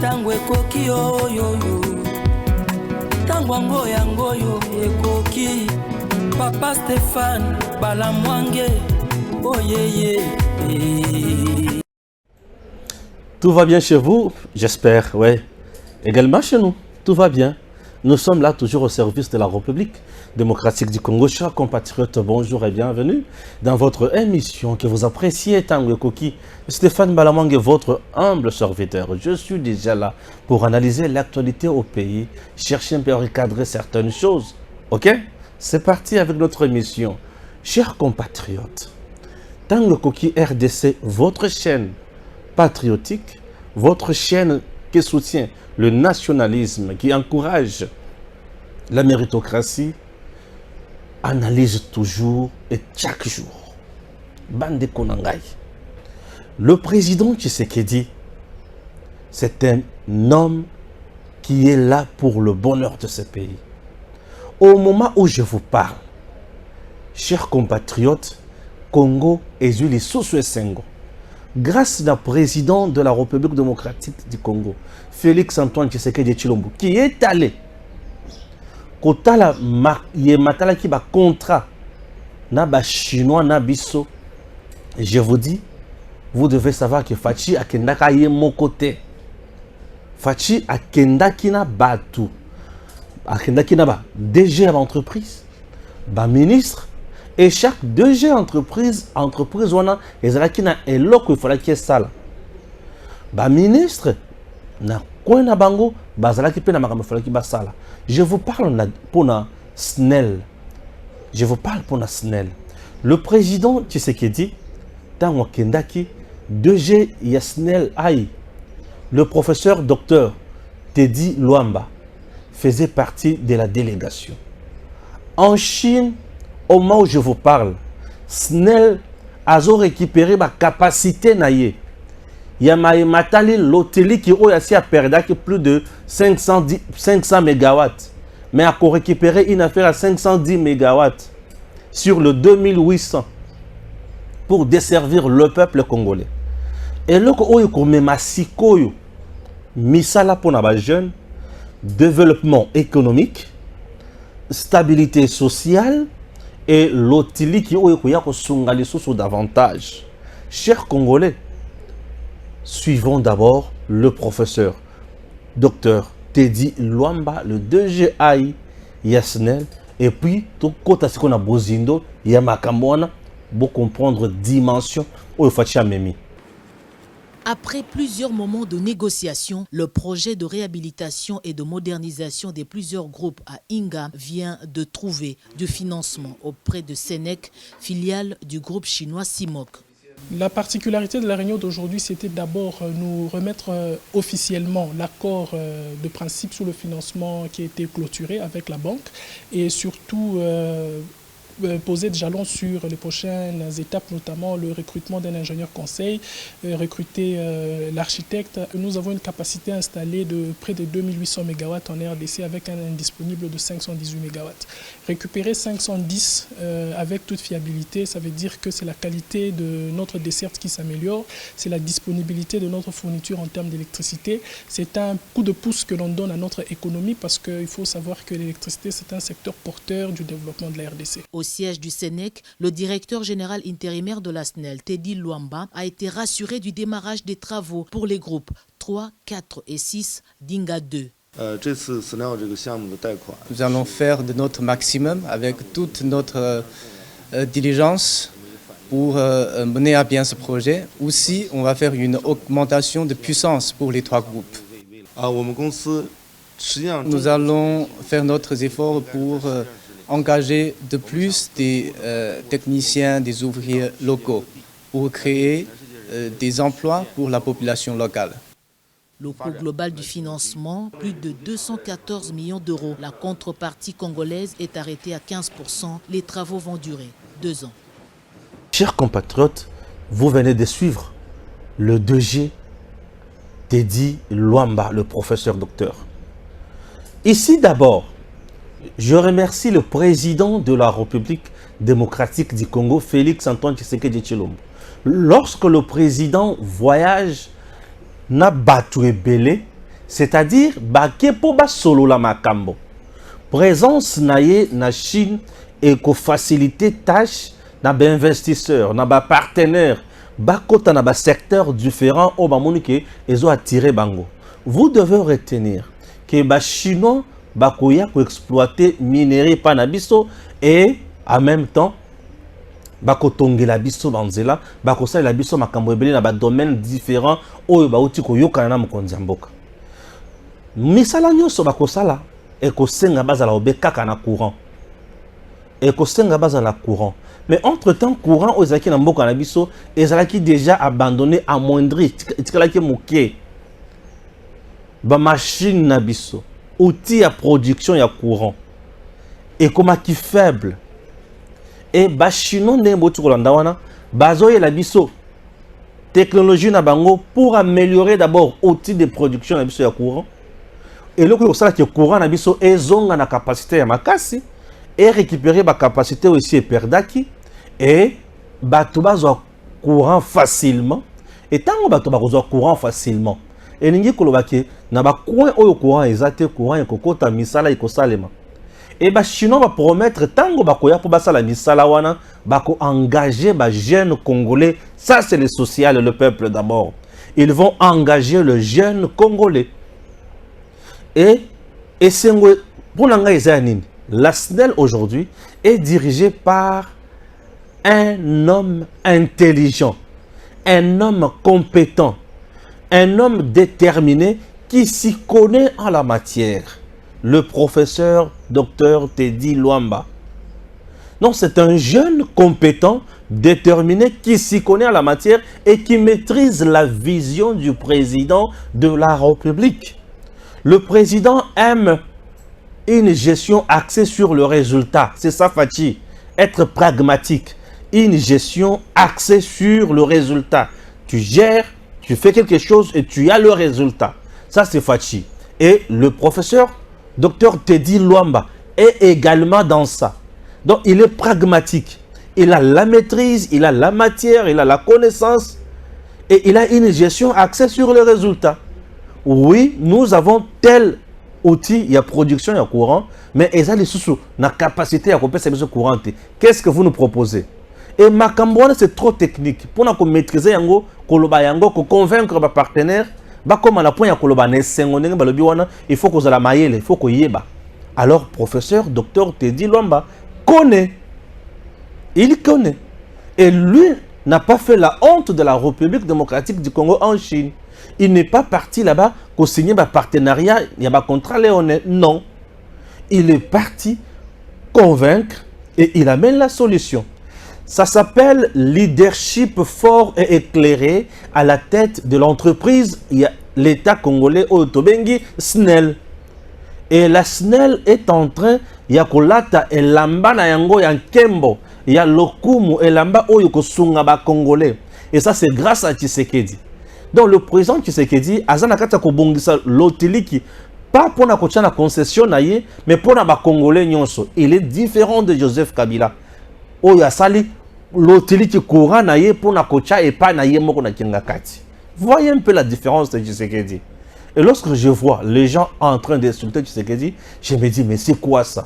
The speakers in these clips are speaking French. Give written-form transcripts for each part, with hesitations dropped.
tango ekoki oyoyo tango yango yo ekoki Papa Stéphane Balamwange oyeye. Tout va bien chez vous, j'espère, ouais. Également chez nous, tout va bien. Nous sommes là toujours au service de la République démocratique du Congo. Chers compatriotes, bonjour et bienvenue dans votre émission que vous appréciez Tango Koki. Stéphane Balamwange, votre humble serviteur. Je suis déjà là pour analyser l'actualité au pays, chercher un peu à recadrer certaines choses. Ok? C'est parti avec notre émission. Chers compatriotes, Tango Koki RDC, votre chaîne patriotique, votre chaîne qui soutient le nationalisme, qui encourage la méritocratie, analyse toujours et chaque jour. Bande Konangai. Le président Tshisekedi, c'est un homme qui est là pour le bonheur de ce pays. Au moment où je vous parle, chers compatriotes, Congo et Julie Sengo, grâce au président de la République démocratique du Congo, Félix Antoine Tshisekedi Tshilombo, qui est allé kotala matala ki ba contrat na ba chinois na biso, je vous dis, vous devez savoir que Fachi akendaka ye mon côté. Fachi akendaki na batu, akendaki na ba DG d'entreprise, ba ministre. Et chaque DG entreprise wana ezalaki na eloko ifalaki sala. Ba ministre na kwena bango bazalaki pe na makambo ifalaki basala. Je vous parle pour na SNEL. Je vous parle pour na SNEL. Le président Tshisekedi tango kendaki DG ya SNEL ai. Le professeur docteur Teddy Luamba faisait partie de la délégation. En Chine, au moment où je vous parle, SNEL a récupéré ma capacité naïe. Il y a matali l'hôtel qui a perdu plus de 500 MW. Mais a récupéré une affaire à 510 MW sur le 2800 pour desservir le peuple congolais. Et là, il misala pour les jeunes, développement économique, stabilité sociale, et l'otili qui est davantage. Chers Congolais, suivons d'abord le professeur Dr Teddy Luamba, le DGI Yasnel, et puis tout côté ce qu'on a Bozindo, Yamakamwana, pour comprendre dimension où il faut memi. Après plusieurs moments de négociation, le projet de réhabilitation et de modernisation des plusieurs groupes à Inga vient de trouver du financement auprès de Senec, filiale du groupe chinois Simoc. La particularité de la réunion d'aujourd'hui, c'était d'abord nous remettre officiellement l'accord de principe sur le financement qui a été clôturé avec la banque et surtout poser des jalons sur les prochaines étapes, notamment le recrutement d'un ingénieur conseil, recruter l'architecte. Nous avons une capacité installée de près de 2800 MW en RDC avec un indisponible de 518 MW. Récupérer 510 avec toute fiabilité, ça veut dire que c'est la qualité de notre desserte qui s'améliore, c'est la disponibilité de notre fourniture en termes d'électricité. C'est un coup de pouce que l'on donne à notre économie parce qu'il faut savoir que l'électricité, c'est un secteur porteur du développement de la RDC. Au siège du Senec, le directeur général intérimaire de la SNEL, Teddy Luamba, a été rassuré du démarrage des travaux pour les groupes 3, 4 et 6 d'Inga 2. Nous allons faire de notre maximum avec toute notre diligence pour mener à bien ce projet. Aussi, on va faire une augmentation de puissance pour les trois groupes. Nous allons faire notre effort pour engager de plus des techniciens, des ouvriers locaux pour créer des emplois pour la population locale. Le coût global du financement, plus de 214 millions d'euros. La contrepartie congolaise est arrêtée à 15%. Les travaux vont durer 2 ans. Chers compatriotes, vous venez de suivre le 2G Teddy Luamba, le professeur docteur. Ici d'abord, je remercie le président de la République démocratique du Congo, Félix Antoine Tshisekedi Tshilombo. Lorsque le président voyage, n'a battu belé, C'est-à-dire, bake po ba solo la makambo. Présence naye na Chine et ko faciliter tâche na ba investisseur, na ba partenaire, ba kota na ba secteur différent au ba monike ezo attirer bango. Vous devez retenir que ba chinois ba koya ko exploiter minerai pa na biso et en même temps ba ko tongela biso banzela, ba ko sala biso makambo ebele na ba domaines différents oyo ba uti ko yokana na mokonzi mboka. Misala nyonso ba ko sala ekosenga bazala obekaka na courant. Ekosenga bazala courant. Mais entre-temps, courant aux aki na mboka na biso, ezalaki déjà abandonné, amoindri, tikalaki moké. Ba machine na biso, outil à production ya courant. Et comme qui faible. Et ba chino ne mbotu kolanda wana, bazoye la biso. Technologie na bango pour améliorer d'abord outil de production na biso ya courant. Et le courant na biso ezonga na capacité ya makasi et récupérer ba capacité aussi perdaki et bato bazwa courant facilement et tango bato bazwa courant facilement et ningi kolobaki na ba coin oyo courant ezate courant ekokota misala ekosalema et ba chinois va promettre tango bakoya po basala misala wana bako engager ba jeunes congolais. Ça c'est le social et le peuple d'abord. Ils vont engager le jeune congolais. Et pour la SNEL aujourd'hui est dirigée par un homme intelligent, un homme compétent, un homme déterminé qui s'y connaît en la matière, le professeur Dr Teddy Luamba. Donc c'est un jeune compétent, déterminé, qui s'y connaît en la matière et qui maîtrise la vision du président de la République. Le président aime une gestion axée sur le résultat. C'est ça, Fachi. Être pragmatique. Une gestion axée sur le résultat. Tu gères, tu fais quelque chose et tu as le résultat. Ça, c'est Fachi. Et le professeur Dr Teddy Luamba est également dans ça. Donc, il est pragmatique. Il a la maîtrise, il a la matière, il a la connaissance. Et il a une gestion axée sur le résultat. Oui, nous avons tel outil, il y a production, il y a courant, mais ils ont les sous la capacité à couper ces courant. Qu'est-ce que vous nous proposez? Et Makambouane, c'est trop technique. Pour nous maîtriser yango, koloba yango, convaincre nos partenaires, bah comme à la point ya koloba nesengoneng balobi wana, il faut qu'on la maïle, il faut qu'on yeba. Alors professeur Dr Teddy Luamba connaît, il connaît, et lui n'a pas fait la honte de la République démocratique du Congo en Chine. Il n'est pas parti là-bas pour signer un partenariat, il y a un contrat léonais. Non. Il est parti convaincre et il amène la solution. Ça s'appelle leadership fort et éclairé à la tête de l'entreprise. Il y a l'État congolais au Tobengi, SNEL. Et la SNEL est en train, il y a Kolata et Lamba na yango yankembo. Il y a Lokumu et Lamba oyoko sungaba congolais. Et ça c'est grâce à Tshisekedi. Donc le président Tshisekedi, azanakata ko bongisa lotiliki, pas pour na kocha na concession naie, mais pour na ba congolais nyonso. Il est différent de Joseph Kabila. Oya sali lotiliki courant naie pour na kocha et pas naie moko na kingakati. Voyez un peu la différence de Tshisekedi. Et lorsque je vois les gens en train d'insulter Tshisekedi, je me dis mais c'est quoi ça?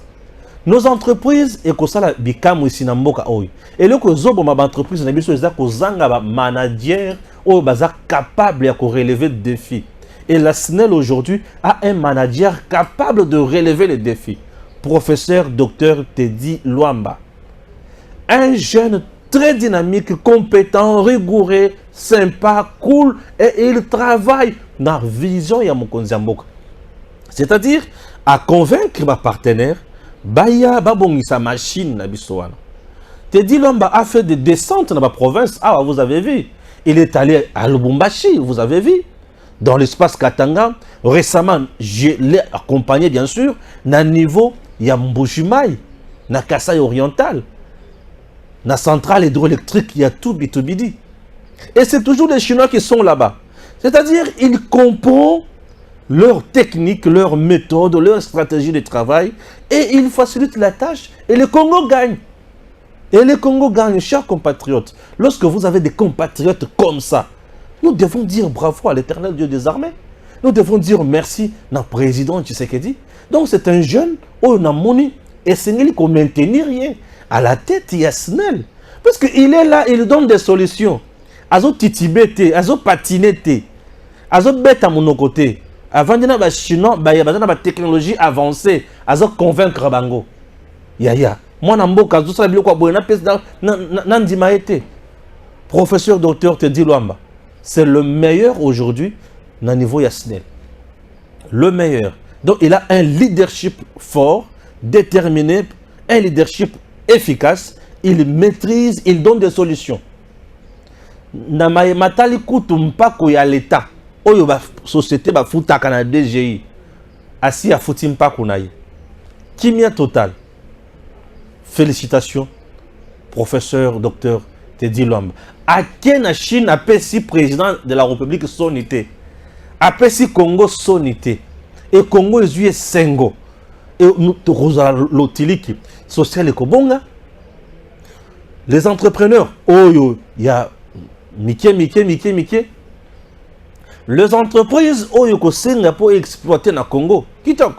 Nos entreprises et que ça la bikamu ici na mboka oyo. Et le que zobo ma entreprise na biso eza ko zanga ba manager ou baza capable de relever le défi. Et la SNEL aujourd'hui a un manager capable de relever les défis. Professeur Dr Teddy Luamba. Un jeune très dynamique, compétent, rigoureux, sympa, cool et il travaille dans la vision ya mokonzi mboka. C'est-à-dire à convaincre ma partenaire baya babongisa machine na biso wana. Teddy Luamba a fait des descentes dans ma province. Ah, vous avez vu. Il est allé à Lubumbashi, vous avez vu. Dans l'espace Katanga. Récemment, je l'ai accompagné, bien sûr, dans le niveau Mbujimayi, dans Kasaï oriental, dans la centrale hydroélectrique, il y a tout Bitubidi. Et c'est toujours les Chinois qui sont là-bas. C'est-à-dire, ils comprennent leur technique, leur méthode, leur stratégie de travail, et ils facilitent la tâche, et le Congo gagne. Et le Congo gagne, chers compatriotes. Lorsque vous avez des compatriotes comme ça, nous devons dire bravo à l'Éternel Dieu des armées. nous devons dire merci au président Tshisekedi. Donc c'est un jeune, on a moni, et c'est lui qu'on maintenir rien. À la tête, il y a SNEL. Parce qu'il est là, il donne des solutions. Azo titibete, azo patinete, azo bête à mon côté. Avant de faire chinois, il y a une technologie avancée, azo convaincre bango. Ya. Moi, Namboka, tout ça, professeur docteur Teddy Luamba, c'est le meilleur aujourd'hui au niveau Yasnel. Le meilleur. Donc, il a un leadership fort, déterminé, un leadership efficace. Il maîtrise, il donne des solutions. Namaye matali kutumpa ko ya l'État. Oyo ba société ba futa kana DGI. Asi ya futimpa kunaye. Kimia total. Félicitations, professeur docteur Teddy Luamba. À quelle Chine a si président de la République sonité, a si Congo sonité, et Congo est joué Sengo, et nous l'otiliki social et kobonga. Les entrepreneurs, oh il y a Mickey. Les entreprises, oh yo ko senga pour exploiter na Congo. Kitok.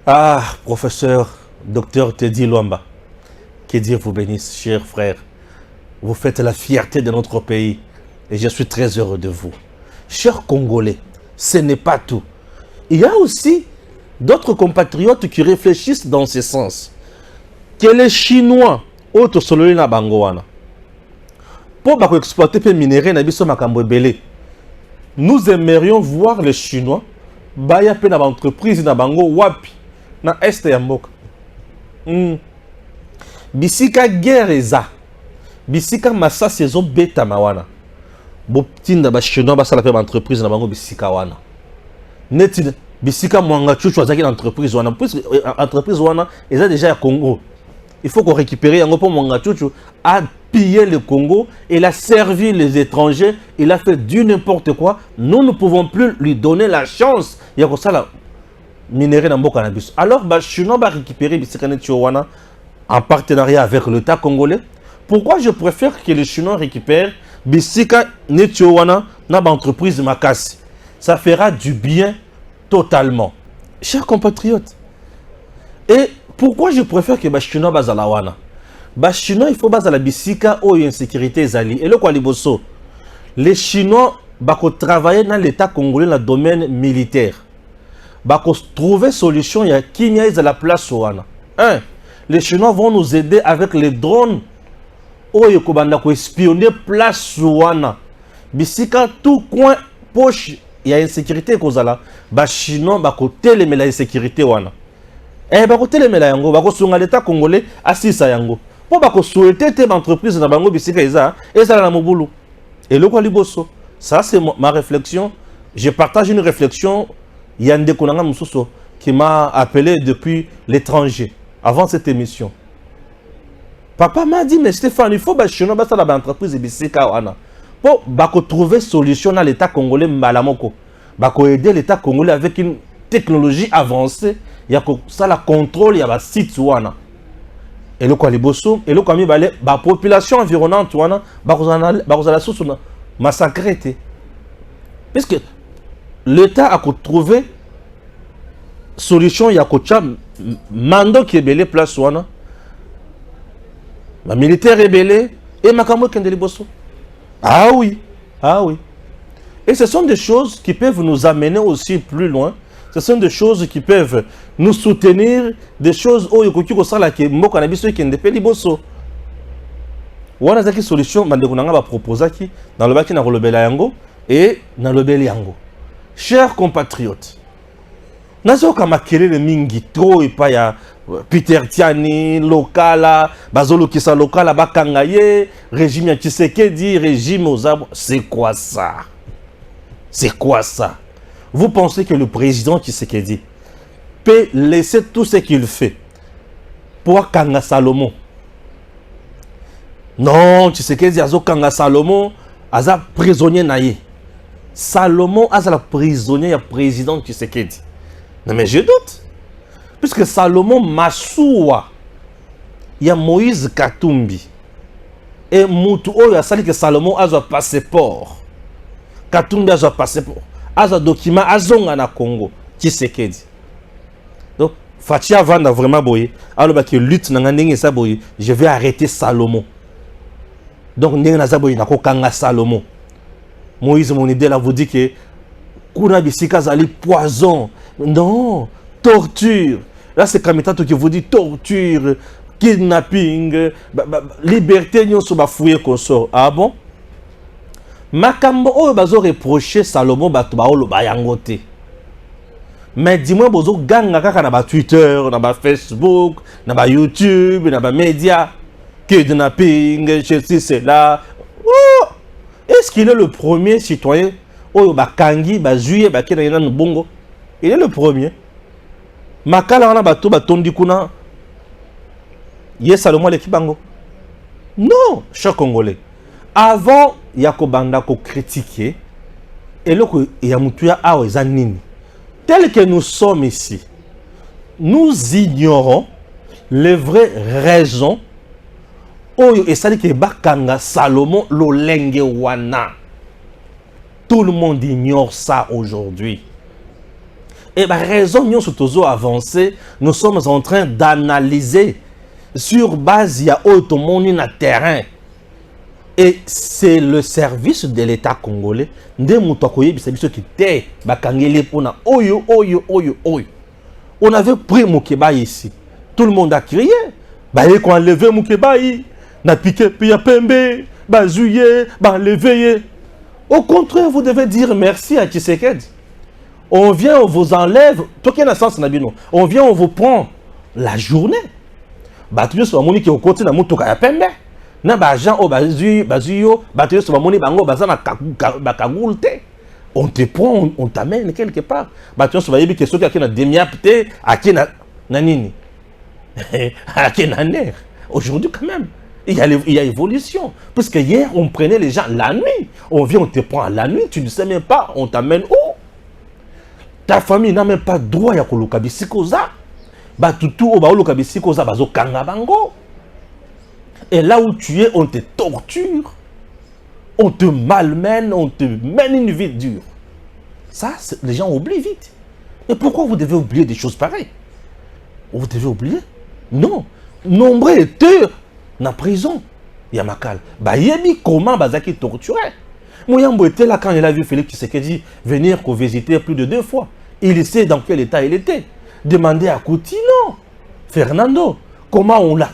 Ah, professeur docteur Teddy Luamba, que Dieu vous bénisse, chers frères. Vous faites la fierté de notre pays et je suis très heureux de vous. Chers Congolais, ce n'est pas tout. Il y a aussi d'autres compatriotes qui réfléchissent dans ce sens. Que les Chinois, autres sololi na bangoana, pour exploiter les minéraux, nous aimerions voir les Chinois baya pe na entreprise na bango wapi na est ya mboka. Bisika guerre eza. Bisika massa saison beta mawana. Boptinda ba chinois ba sala pe entreprise na bango bisika wana. Neti bisika mwanga chuchu azaki na entreprise wana. Puis entreprise wana eza déjà ya Congo. Il faut qu'on récupère yango pour mwanga chuchu a pillé le Congo, il a servi les étrangers, il a fait du n'importe quoi. Nous ne pouvons plus lui donner la chance. Il y a comme ça la minéraux dans mboka na biso. Alors ba chinois ba récupérer bisika neti wana en partenariat avec l'État congolais. Pourquoi je préfère que les Chinois récupèrent Bissika Netiowana na entreprise Makasi? Ça fera du bien totalement. Chers compatriotes. Et pourquoi je préfère que les Chinois bazalawana? Les Chinois, il faut bazala Bissika ou insécurité zali. Et le quoi liboso? Les Chinois bako travailler dans l'État congolais dans le domaine militaire. Bako trouver solution ya kinya à la place wana. Les Chinois vont nous aider avec les drones. Oyo kobanda ko espionner place wana. Bisika tout coin poche, il y a insécurité kozala. Ba Chinois ba ko teleme la insécurité wana. Ba ko teleme la yango, ba ko sunga l'État congolais assisa yango. Po ba ko souhaiter te entreprise na bango bisika eza na mobulu. Et le quoi liboso. Ça c'est ma réflexion. Je partage une réflexion Yande Konanga Mususo qui m'a appelé depuis l'étranger. Avant cette émission. Papa m'a dit, mais Stéphane, il faut que Chinois fasse l'entreprise de pour trouver solution dans l'État congolais Malamoko. Pour aider l'État congolais avec une technologie avancée. Il y a ça la contrôle, il y a un site. Et le Kwaliboso, et le Kwami Balé, la population environnante, la massacrée. Parce que l'État a trouvé solution, il y a mando qui est belé place wana. Ma militaire est belé et ma kamo kendeli bosso. Ah oui. Et ce sont des choses qui peuvent nous amener aussi plus loin. Ce sont des choses qui peuvent nous soutenir, des choses où yokoki ko sala ke mboka na biso kende pe liboso. Wana zaki solution mandeko nanga ba proposaki dans le baki na kolobela yango et na lobeli yango. Chers compatriotes, nazoka makelele mingi trop epa ya Peter Tiani lokala bazolo kisa lokala bakangaye régime ya Tshisekedi régime aux arbres. C'est quoi ça? Vous pensez que le président Tshisekedi peut laisser tout ce qu'il fait pour Kanga Salomon? Non, Tshisekedi azo Kanga Salomon aza prisonnier naïe. Salomon a la prisonnier du président Tshisekedi. Non mais je doute. Puisque Salomon Massoua, il y a Moïse Katumbi. Et Moutou, il y a que Salomon a un passeport. Katumbi a passeport, a document, a zonga na Congo. Tshisekedi. Donc, Fachi avant de vraiment boyer, alors que lutte na ngandenge sa boyer, je vais arrêter Salomon. Donc, ndenge na zaboyer na ko kanga Salomon. Moïse, mon idée là, vous dit que kuna bisika zali poison. Non, torture. Là, c'est Kamitato qui vous dit torture, kidnapping, liberté, nous sommes bafouillés consort. Ah bon? Makambo oyo bazo reprocher Salomon bato baolo bayangote. Mais dis-moi bozo ganga kaka na ba Twitter, na ba Facebook, na ba YouTube, na ba média, kidnapping, ceci c'est là. Oh! Est-ce qu'il est le premier citoyen oyo bakangi bazuye bakena yana bongo? Il est le premier. Makala wana bato batondi kuna. Yes Salomon le kibango. Non, cher Congolais. Avant Yakobanda ko critiquer et le Yamutuya awa nini. Tel que nous sommes ici, nous ignorons les vraies raisons. Oyo et ça dit que bakanga Salomon lolenge wana. Tout le monde ignore ça aujourd'hui. Et la raison nous sommes avancés, nous sommes en train d'analyser sur base il y a autre monde na terrain. Et c'est le service de l'État congolais. On avait pris Moukeba ici. Tout le monde a crié. Bah, il a enlevé Moukeba. Na piqué, puis Pembe, bah, Zouye, bah, levé. Au contraire, vous devez dire merci à Tshisekedi. On vient, on vous enlève. On vient, on vous prend la journée. Bah, tu vois, on qui au côté de Moukeba Pembe. Na bajan o bazuyo batyo so bamoni bango bazana bakagulte on te prend on t'amène quelque part batyo so bayebi que soki akena demiapte akena nanini akena ner aujourd'hui quand même il y a évolution parce que hier on prenait les gens la nuit on vient on te prend la nuit tu ne sais même pas on t'amène où ta famille n'a même pas droit ya koluka bisikoza batutu o baoluka bisikoza bazo kanga bango. Et là où tu es, on te torture, on te malmène, on te mène une vie dure. Ça, les gens oublient vite. Et pourquoi vous devez oublier des choses pareilles? Vous devez oublier? Non. Nombreux étaient dans la prison. Yamakal. Bayebi, comment Bazaki torturait? Mouyambo était là quand il a vu Félix Tshisekedi venir visiter plus de 2 fois. Il sait dans quel état il était. Demandez à Coutinho, Fernando, comment on l'a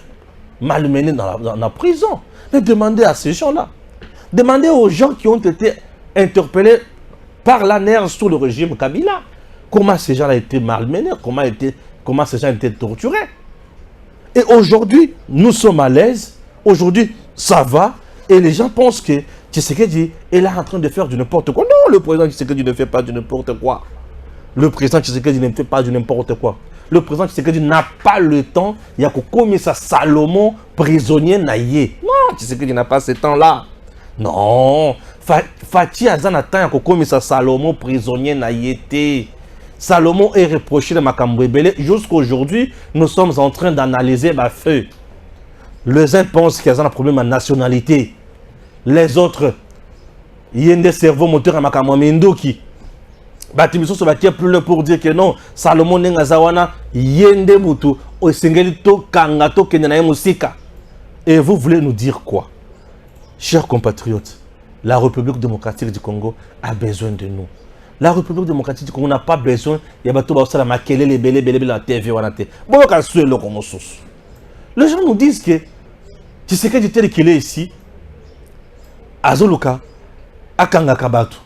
malmené dans la prison. Mais demandez à ces gens-là. Demandez aux gens qui ont été interpellés par la NER sous le régime Kabila. Comment ces gens-là étaient malmenés, comment ces gens étaient torturés. Et aujourd'hui, nous sommes à l'aise. Aujourd'hui, ça va. Et les gens pensent que Tshisekedi est là en train de faire du n'importe quoi. Non, le président Tshisekedi ne fait pas du n'importe quoi. Le président Tshisekedi ne fait pas du n'importe quoi. Le président Tshisekedi n'a pas le temps. Il y a commis ça Salomon prisonnier naïe. Non, Tshisekedi n'a pas ce temps-là. Non. Fachi Azanatan a commis ça Salomon prisonnier naïe. Salomon est reproché de Makambouébélé. Jusqu'à aujourd'hui, nous sommes en train d'analyser ma feu. Les uns pensent qu'il y a un problème de nationalité. Les autres, il y a des cerveaux moteurs à Makamouamendoki. Batimiso se battait plus pour dire que non, Salomon Nengazawana, Yende Mutu, Osengelito Kangato Kenenae Musika. Et vous voulez nous dire quoi? Chers compatriotes, la République démocratique du Congo a besoin de nous. La République démocratique du Congo n'a pas besoin. Il y a tout la makele les belé la TV wanate. Bon quand c'est le comme source. Les gens nous disent que tu sais que du tel qu'il est ici, Azoluka, Akanga Kabatu.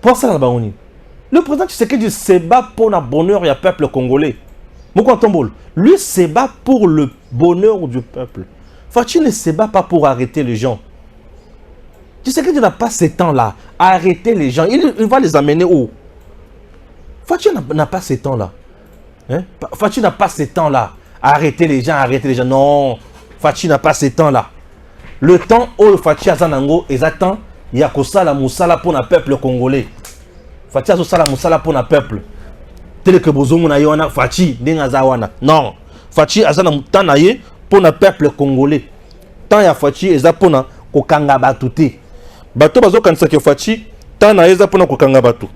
Pour ça, le président Tshisekedi se bat pour le bonheur du peuple congolais. Lui se bat pour le bonheur du peuple. Fachi ne se bat pas pour arrêter les gens. Tshisekedi n'a pas ce temps-là à arrêter les gens. Il va les amener où? Fachi n'a pas ce temps-là. Hein? Fachi n'a pas ce temps-là à arrêter les gens, Non, Fachi n'a pas ce temps-là. Le temps où Fachi Azanango est attend, il y a Kosala Moussala pour le peuple congolais. Fachi Azosala Moussala pour le peuple. Tel que Bozomo na yona Fachi Dengazawana. Non, Fachi Azana Mutanaye pour le peuple congolais. Tant ya Fachi eza pour na kokanga batute. Bato bazo kanisa ke Fachi tana eza pona kokanga bato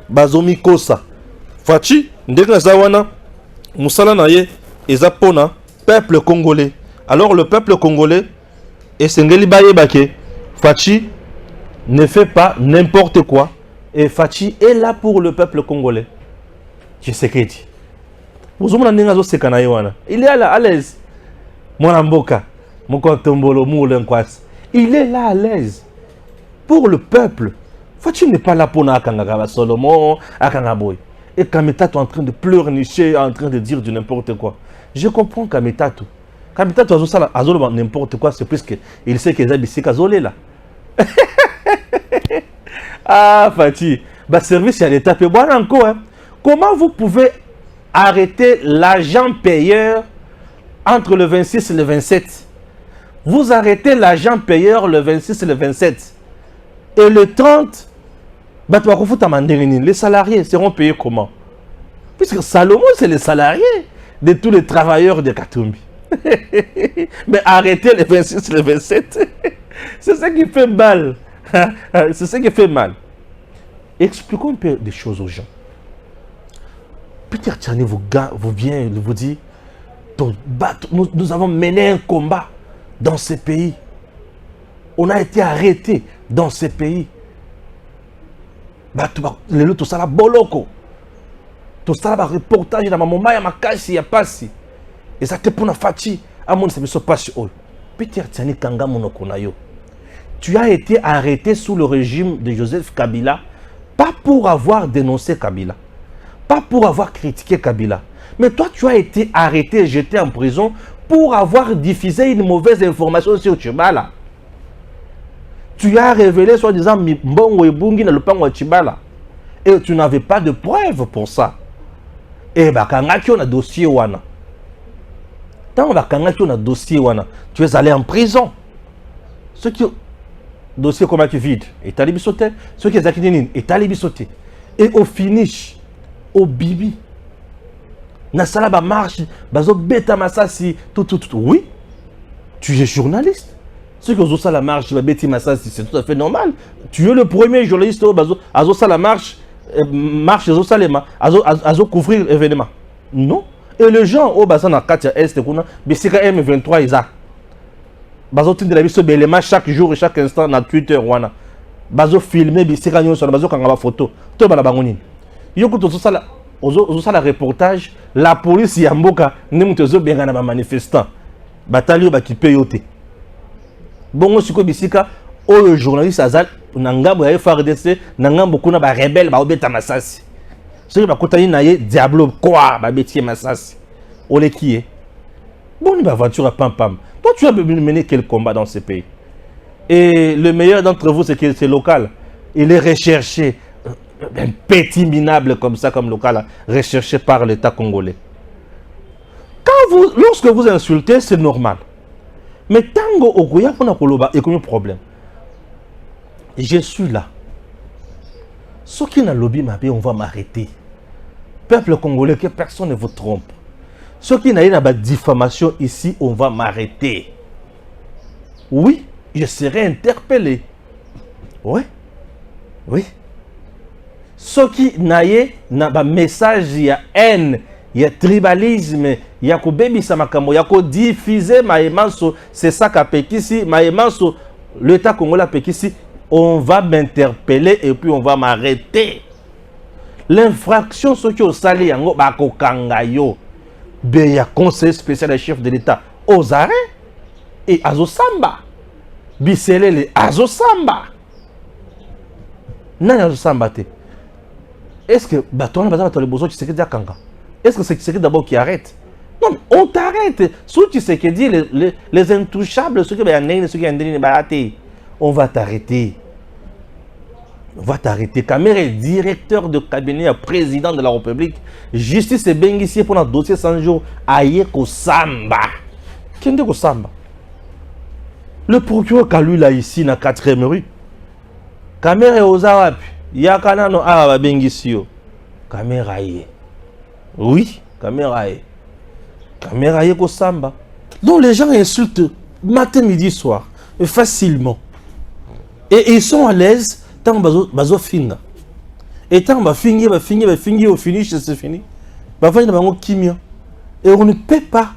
bazomi kosa Fachi ndenge zawana musala na ye eza pona peuple congolais. Alors le peuple congolais et sengeli baye bake Fachi ne fait pas n'importe quoi et Fachi est là pour le peuple congolais. Je sais qu'il dit. Vous avez dit il est à l'aise. Mon mboka, mon kontombolo, mon kwas. Il est là à l'aise pour le peuple. Fachi n'est pas là pour Nakanga Solomon, Akangaboy. Et Kametato est en train de pleurnicher, en train de dire du n'importe quoi. Je comprends Kametato. Kametato a dit n'importe quoi, c'est plus qu'il sait qu'il est à Zolé là. Ah, Fachi, bah service à l'État peut boire encore. Hein. Comment vous pouvez arrêter l'agent payeur entre le 26 et le 27? Vous arrêtez l'agent payeur le 26 et le 27. Et le 30, bah, les salariés seront payés comment? Puisque Salomon, c'est les salariés de tous les travailleurs de Katumbi. Mais arrêtez le 26 et le 27. C'est ça qui fait mal. C'est ça qui fait mal. Expliquons un peu des choses aux gens. Peter Tchani vous vient, vous dit, nous avons mené un combat dans ces pays. On a été arrêtés dans ces pays. Tout ça, la boloko. Tout ça, le reportage dans ma maman, il y a ma casse, il y a pas si. Et ça, c'est pour la fatigue. À mon avis, c'est pas si. Peter Tchani Kanga Monokonayo. Tu as été arrêté sous le régime de Joseph Kabila, pas pour avoir dénoncé Kabila, pas pour avoir critiqué Kabila, mais toi tu as été arrêté et jeté en prison pour avoir diffusé une mauvaise information sur Tchibala. Tu as révélé soi-disant Mbongo et Bungi dans le pan de Tchibala et tu n'avais pas de preuves pour ça. Et bah quand on a dossier wana, tant on a dossier wana, tu es allé en prison. Ce qui dossier comment tu vides et t'as libissoté, ceux qui ont et t'as libissoté. Et au finish, au bibi, na salaba marche, bazo beta masasi, tout. Oui, tu es journaliste. Ceux qui ont ça la marche, beti masasi, c'est tout à fait normal. Tu es le premier journaliste au bazo, azo ça la marche azo salema, azo couvrir l'événement. Non. Et les gens au bazan na Katia Est, bisika M23 isa. Bazo tinde la biso belema chaque jour et chaque instant na Twitter wana. Bazo filmer bisika nyo sur bazo kanga photo. To bala bangoni. Yoko to sala ozo sala reportage la police ya mboka ne mutezo benga na ba manifestant. Batalio ba kipe yote. Bongo siko bisika oyo journaliste azal na ngambo ya FRDC na ngambo kuna ba rebelle ba obeta masasi. Ceux ba kotani na ye Diablo quoi ba betie masasi. Ole qui est? Bon ni ba voiture à pam pam. Toi, tu as mené quel combat dans ces pays? Et le meilleur d'entre vous, c'est que c'est local. Il est recherché, un petit minable comme ça, comme local, recherché par l'État congolais. Lorsque vous insultez, c'est normal. Mais tango okoya pona koloba, il y a un problème. Je suis là. Ce qui n'a lobby m'a on va m'arrêter. Peuple congolais, que personne ne vous trompe. Ceux qui n'ont pas de diffamation ici, on va m'arrêter. Oui, je serai interpellé. Oui. Ceux qui n'ont pas de message, il y a haine, il y a tribalisme, il y a baby samakambo, il y a diffuser maïmanso, c'est ça qu'a péqué ici, maïmanso, l'État congolais a péqué ici, on va m'interpeller et puis on va m'arrêter. L'infraction, ceux qui ont sali yango bako kangayo. Il y a conseil spécial des chefs de l'État aux arrêts et Azosamba. Bisselele Azosamba. Nani Azosamba te? Est-ce que Baton a le besoin de Tshisekedi Kanga? Est-ce que c'est Tshisekedi d'abord qui arrête? Non, on t'arrête. Sous Tshisekedi, les intouchables, ceux qui ont on va t'arrêter. On va t'arrêter. Kamer est directeur de cabinet, président de la République. Justice et Bengissi pour un dossier 100 jours. Aïe Kosamba. Qui est Kosamba? Le procureur Kalu là ici, dans 4e rue. Kamer est aux Arabes. Yakana no Arab Bengissi. Kamer aïe. Oui, Kamer aïe. Kamer aïe Kosamba. Donc les gens insultent matin, midi, soir. Facilement. Et ils sont à l'aise tant bazo finga et tant ba fingi au finish c'est fini ba va na bango kimia et on ne peut pas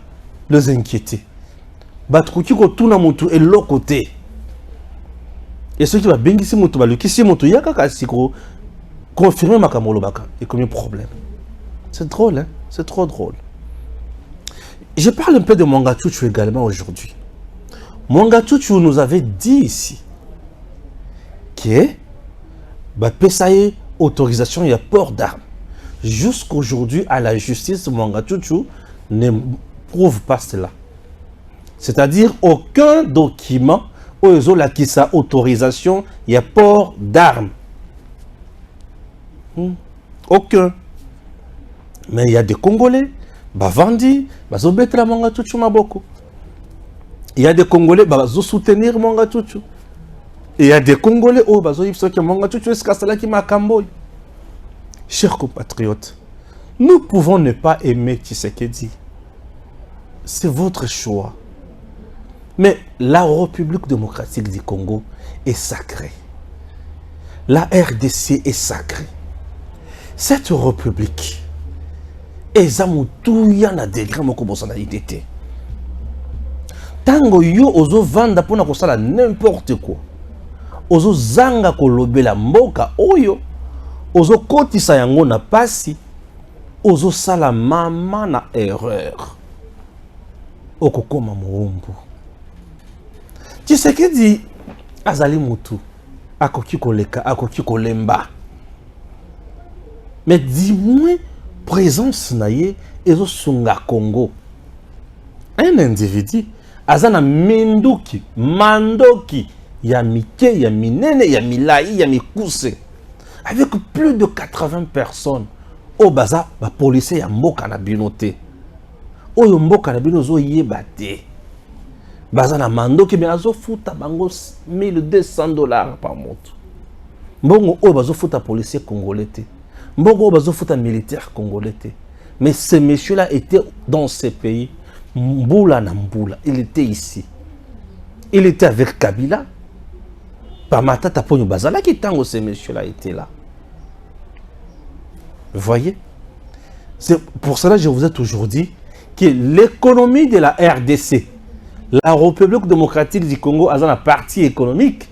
les inquiéter batruki ko tuna mutu et l'autre côté et ceux qui va bengisi mutu ba lukisi mutu yaka ka siko confirmer makamolo baka et combien de problèmes. C'est drôle, hein? C'est trop drôle. Je parle un peu de Mwanga-Tchouchou également aujourd'hui. Mwanga-Tchouchou nous avait dit ici que Pesaye autorisation et port d'armes. Jusqu'aujourd'hui, à la justice, Mwanga-Tchouchou ne prouve pas cela. C'est-à-dire aucun document où qui sa autorisation et port d'armes. Aucun. Mais il y a des Congolais, Bavandi, Bazobet la Mwanga-Tchouchou Maboko. Il y a des Congolais, Bazo soutenir Mwanga-Tchouchou. Et il y a des Congolais, oh, Bazo Yipso qui Mwanga-Tchouchou, est-ce qui m'a camboy. Chers compatriotes, nous pouvons ne pas aimer Tshisekedi. C'est votre choix. Mais la République démocratique du Congo est sacrée. La RDC est sacrée. Cette république, Ezamutuya na degré moko bosana idete. Tango yo ozo vanda pona kosala n'importe quoi. Ozo zanga kolobela mboka oyo. Ozo kotisa yango na pasi. Ozo sala mama na erreur. Okokoma muumbu. Tshisekedi azali mutu. Akoki koleka, akoki kolemba. Mais dis-moi, présence naye ezo sunga Congo. Un individu azana menduki, mandoki, ya mike, ya minene, ya milai, ya mikuse. Avec plus de 80 personnes. Au baza, ba policier ya mboka na binote. Oyo mboka na bino zo yebate. Baza na mandoki bien azo futa bango $1,200 par moto. Mbongo oyo bazo futa policier congolais te. Mbongo bazo futa militaire congolais te. Mais ce monsieur-là était dans ce pays. Mboula na mboula. Il était ici. Il était avec Kabila. Pamata Taponyo Bazala qui tango ce monsieur-là était là. Vous voyez? C'est pour cela que je vous ai toujours dit que l'économie de la RDC, la République démocratique du Congo, a une partie économique,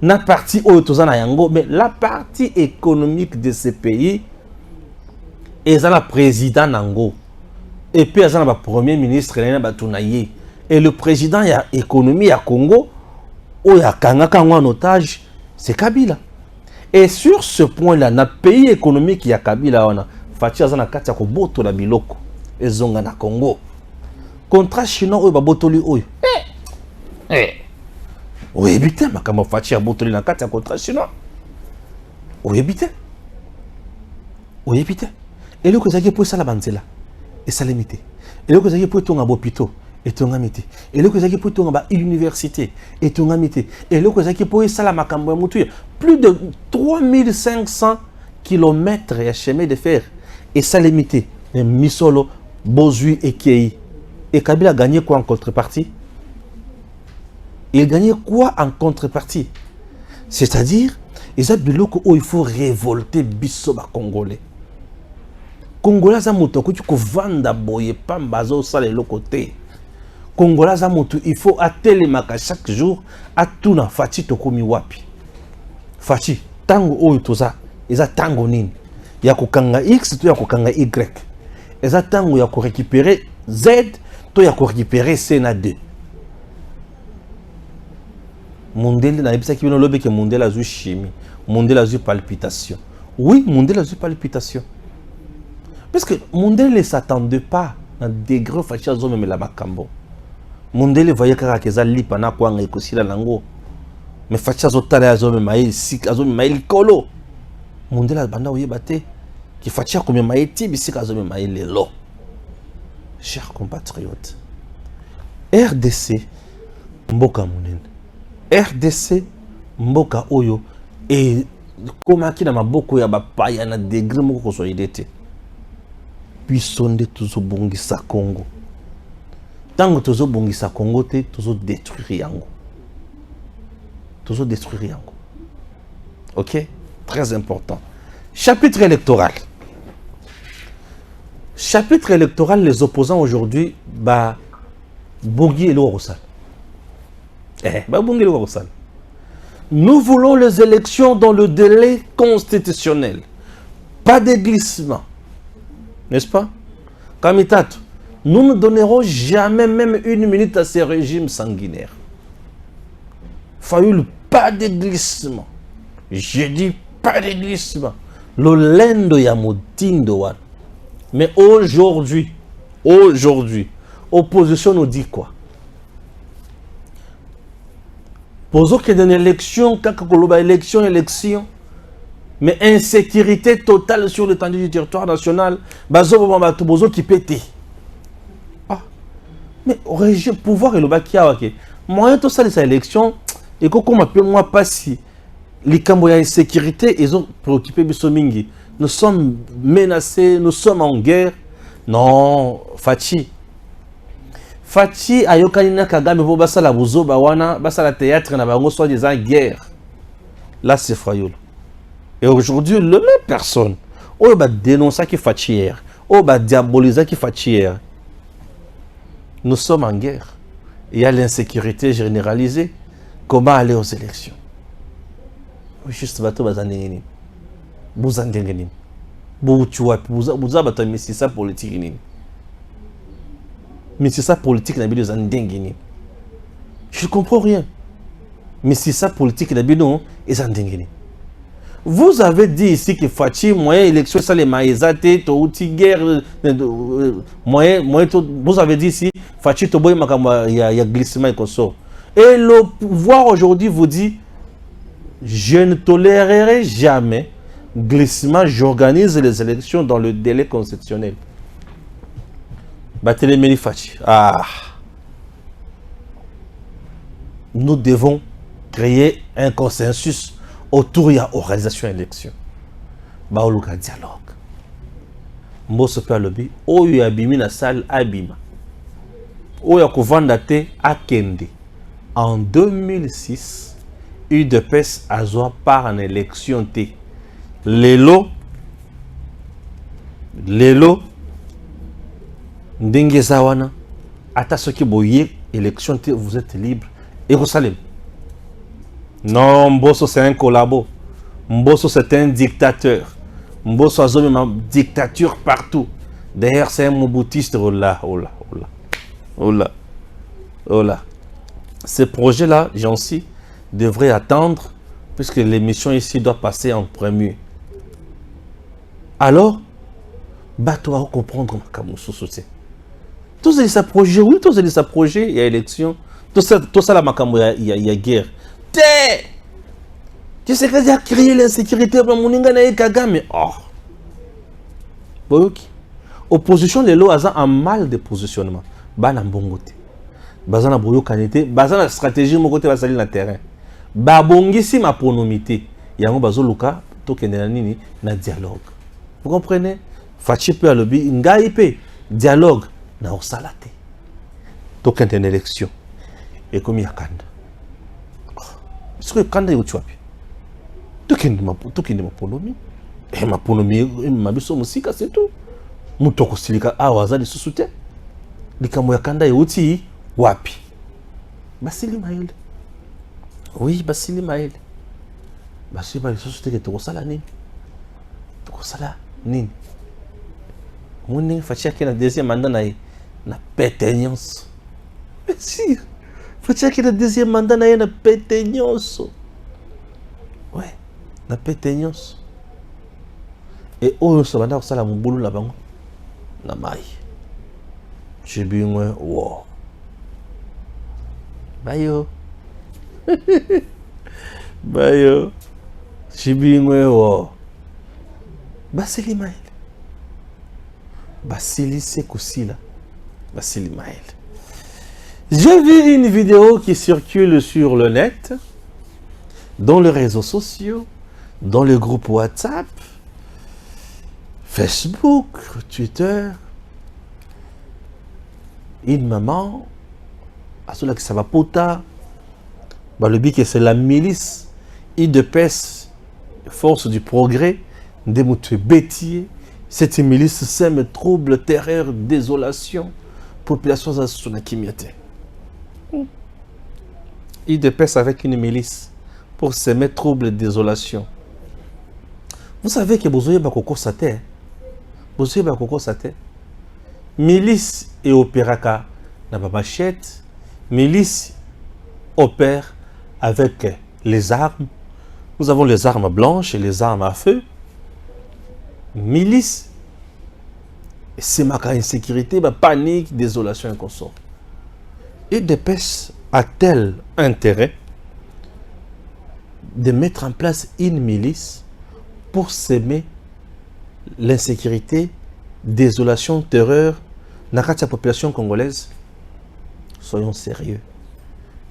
na partie Oyotozana Yango, mais la partie économique de ce pays est la président Nango. Et puis, il y a le premier ministre, et le président de l'économie à Congo, où il y a en otage, c'est Kabila. Et sur ce point-là, dans le pays économique, il y a Kabila, on a Fatia Zana Katia Koboto la Biloko, et Zonga na Congo. Contrat chinois, il y a Botoli Oyo. Oui, putain, ma kama Fatia Botoli na Katia contrat chinois. Oui, putain. Oui, putain. Et le que pour ça la banzela. Et ça limité. Et le que pour ton abopito. Et ton amité. Et le que pour ton université. Et ton amité. Et le que pour ça la makambo moutuya. Plus de 3500 km de chemin de fer. Et ça limité. Misolo, Bozui et Kei. Et Kabila a gagné quoi en contrepartie? Il gagnait quoi en contrepartie? C'est-à-dire, il faut révolter Bissoba Congolais. Congolais zamoto ko tu ko vanda boye pambazo sale le côté. Congolais zamoto il faut atelemaka chaque jour atuna fachi to komi wapi. Fachi tango oyo toza eza tango nini ya kokanga x to ya kokanga y. Eza tango ya ko récupérer z to ya ko récupérer c na 2. Mondele na ebisa ki bino lobe ke mondele azu chimie, mondele azu palpitation. Oui, mondele azu palpitation. Parce que Mondele ne s'attendait pas à des gros fachas même la Makambo. Mondele voyait que ça lipa na kwa ngai kosila nango. Mais fachas otala azome maïl sik azome maïl kolo. Mondele banda oyebate ki facha comme maïl tibi sik azome maïl lelo. Chers compatriotes, RDC mboka munene. RDC mboka oyo et koma ki na maboko ya bapaya na degré moko ko soyidete. Puissonde toujours bongisa Congo. Tant que toujours bongisa Congo, toujours détruire Yango. Toujours détruire Yango. Ok? Très important. Chapitre électoral. Chapitre électoral, les opposants aujourd'hui, bah, Bougui et Louarosal. Bougui et Louarosal. Nous voulons les élections dans le délai constitutionnel. Pas de glissement. N'est-ce pas? Kamitato, nous ne donnerons jamais même une minute à ces régimes sanguinaires. Fayoul, pas de glissement. Je dis pas de glissement. Le lendo yamotindo wan. Mais aujourd'hui, opposition nous dit quoi? Poso qu'il y a une élection, élection, mais insécurité totale sur l'étendue du territoire national, Bozo qui pète. Ah, mais au régime, pouvoir et le bakia, moi, tout ça, les élections, et comme appelle moi pas si les Camboyens insécurité, ils ont préoccupé Bissomingi. Nous sommes menacés, nous sommes en guerre. Non, Fachi. Fachi ayokanina Kagame bo basala buzo bawana basala théâtre na bango soit disant guerre. Là c'est Fayoul. Et aujourd'hui le même personne on va dénoncer qui Fachi hier, on va diaboliser qui Fachi hier. Nous sommes en guerre. Il y a l'insécurité généralisée. Comment aller aux élections? Juste bateau bazandengeni. Buzandengeni. Bouchouap, buzabata mais c'est ça politique ni. Mais c'est ça politique na bido zandengeni. Je ne comprends rien. Mais c'est ça politique na bido zandengeni. Vous avez dit ici que Fachi moyen élection ça les maïzate to outi guerre moyen vous avez dit ici Fachi to boy makamba ya glissement et conso. Et le pouvoir aujourd'hui vous dit je ne tolérerai jamais glissement, j'organise les élections dans le délai constitutionnel. Batelemeli Fachi. Ah. Nous devons créer un consensus autour de l'organisation de l'élection. Baoluka dialogue. Mboso pe alobi, oyo abimi na salle abima. Oyo kovanda te akende. En 2006, UDPS a joué par en élection te. Lelo, ndenge zawana, ata soki boye élection te, vous êtes libre. Jérusalem. Non, Mbosso c'est un collabo. Mbosso c'est un dictateur. Mbosso a zone ma dictature partout. D'ailleurs c'est un moboutiste. Oh là. Ces projets-là, j'en suis, devraient attendre, puisque l'émission ici doit passer en premier. Alors, bah toi comprendre comme société. Tous ces projets, oui, tous ces projets, il y a élection. Tout ça la makambo, il y a guerre. Tu sais qu'il a créé l'insécurité pour Moninga na Kagame. Oh. Opposition les lois ont un mal de positionnement. Bana mbongote. Bazana boyo kanete, bazana stratégie mon côté va salir na terrain. Ba bongisi ma pronomité. Yango bazo luka to kenela nini na dialogue. Vous comprenez? Fachi pe alobi ngai pe dialogue na osalate. To kende élection. Et comme il y a Kanda. Est-ce que Kanda est où tu as pu? Tout qui est ma ponomi. Et ma ponomi, ma biso musika, c'est tout. Moutoko silika, awaza de sous-soutien. Likamu ya Kanda est outi, wapi. Basili Maël. Oui, Basili Maël. Basili Maël, sous-soutien que tu resala nini. Tu resala nini. Mouning Fatia qui est la deuxième mandat na pétaignance. Mais si. Fatia qui est le deuxième mandat na pétaignance. Ouais, na pétaignance. Et oh, ça va dans ça la mon boulot là-bas. Na mai. J'ai bu un wow. Bayo. Bayo. J'ai bu un wow. Basili Maël. Basili Sekosila. Basili Maël. J'ai vu une vidéo qui circule sur le net, dans les réseaux sociaux, dans les groupes WhatsApp, Facebook, Twitter. Une maman, à cela qui ça va pota, le but que c'est la milice, UDPS, force du progrès, des moutons bêtiers, cette milice sème trouble, terreur, désolation, population à son akimiate. Il dépasse avec une milice pour s'aimer trouble, désolation. Vous savez que Bozoye Bakoko Sate, Bozoye Bakoko Sate, milice et opéraka n'a pas machette, milice opère avec les armes. Nous avons les armes blanches et les armes à feu. Milice, c'est ma insécurité, ma panique, désolation et consort. Et dépêche a tel intérêt de mettre en place une milice pour s'aimer l'insécurité, désolation, terreur dans la population congolaise. Soyons sérieux.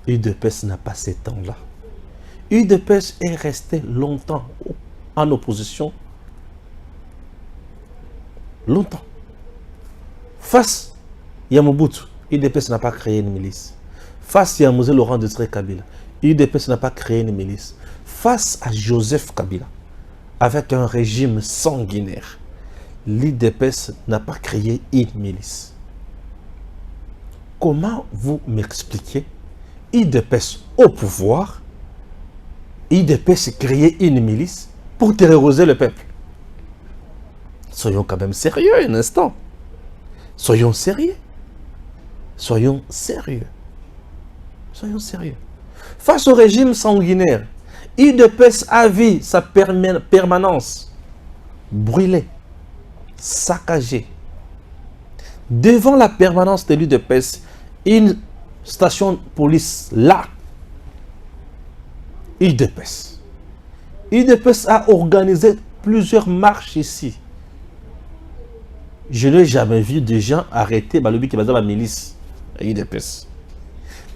UDPS n'a pas ces temps-là. UDPS est resté longtemps en opposition. Longtemps. Face à Mobutu, UDPS n'a pas créé une milice. Face à Mosé Laurent Desire Kabila, UDPS n'a pas créé une milice. Face à Joseph Kabila, avec un régime sanguinaire, l'UDPS n'a pas créé une milice. Comment vous m'expliquez UDPS au pouvoir, UDPS créer une milice pour terroriser le peuple? Soyons quand même sérieux un instant. Soyons sérieux. Soyons sérieux. Soyons sérieux. Face au régime sanguinaire, UDPS a vu sa permanence brûlée, saccagée. Devant la permanence de l'UDPS, une station de police là. UDPS. UDPS a organisé plusieurs marches ici. Je n'ai jamais vu de gens arrêtés par le but qui va dans la milice. UDPS.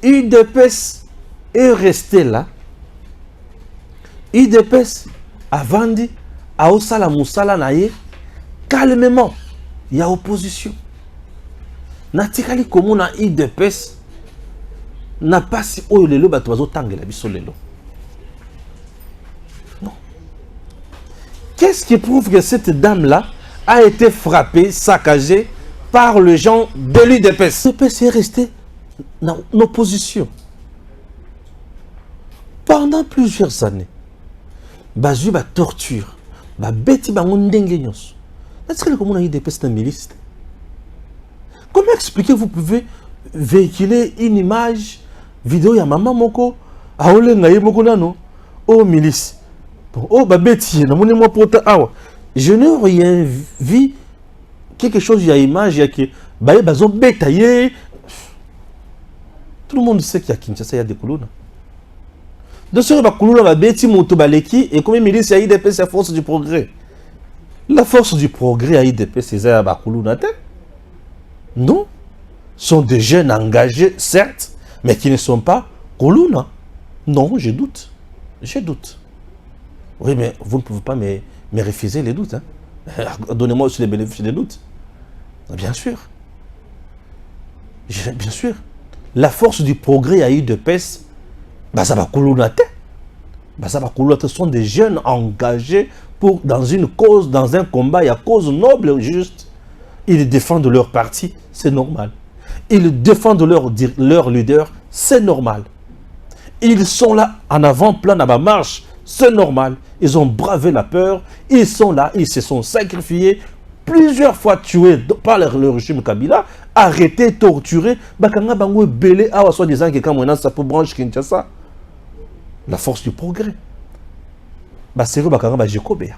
UDPS est resté là. UDPS a vendu à Osala Moussala Naye calmement. Il y a opposition. Natikali comme na UDPS n'a pas si haut le lot bateau tangue la biso lelo. Non. Qu'est-ce qui prouve que cette dame-là a été frappée, saccagée par les gens de l'UDPS? L'UDPS est resté en opposition. Pendant plusieurs années, bazu ba torture, ba beti ba ndenge nyonso. Est-ce que comment UDPS na milice? Comment expliquer vous pouvez véhiculer une image vidéo ya maman moko aole ngaye moko nano au milice. Oh ba beti na moni mo pota awa. Je n'ai rien vu quelque chose il y a image il y a que ba bazo betaye. Tout le monde sait qu'il y a Kinshasa il y a des kuluna. De ce ba kuluna ba beti moto baleki et comme milice ya IDP c'est force du progrès. La force du progrès à IDP c'est ça ba kuluna te. Non, sont des jeunes engagés, certes, mais qui ne sont pas Koulouna. Non, je doute. Je doute. Oui, mais vous ne pouvez pas me refuser les doutes. Hein. Donnez-moi aussi les bénéfices des doutes. Bien sûr. Bien sûr. La force du progrès à UDPS, Bazaba Koulouna, ce sont des jeunes engagés dans une cause, dans un combat, il y a cause noble et juste. Ils défendent leur parti, c'est normal. Ils défendent leur leader, c'est normal. Ils sont là en avant-plan à ma marche, c'est normal. Ils ont bravé la peur, ils sont là, ils se sont sacrifiés, plusieurs fois tués par le régime Kabila, arrêtés, torturés. Bakanga bango belé awa soit disant que quand on ça pour branche Kinshasa, la force du progrès. Basero bakanga ba Jekobea.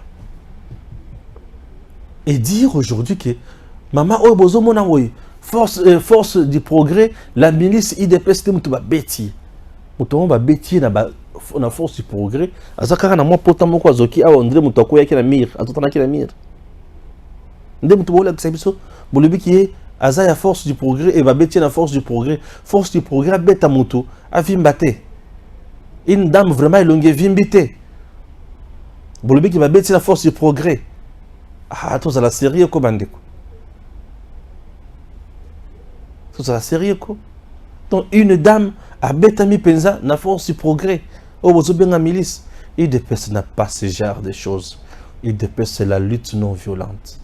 Et dire aujourd'hui que Maman, oh, bozo mona oui. Force du progrès, la milice IDPS te mutu ba beti. Mutu ba beti na force du progrès. Azakara na mo pota moko azoki awa ndre mutu akoya ki na mir, atotana ki na mir. Ndé mutu bola kisabiso, bolobi ki azaya force du progrès et ba beti na force du progrès. Force du progrès beta mutu avimbate. Une dame vraiment elonge vimbite. Bolobi ki ba beti na force du progrès. Ah, to za la série ko bandeko. Ça sérieux quoi. Donc une dame a betami penza na force du progrès. Oh bozo benga milice. IDPS n'a pas ce genre de choses. IDPS, c'est la lutte non violente.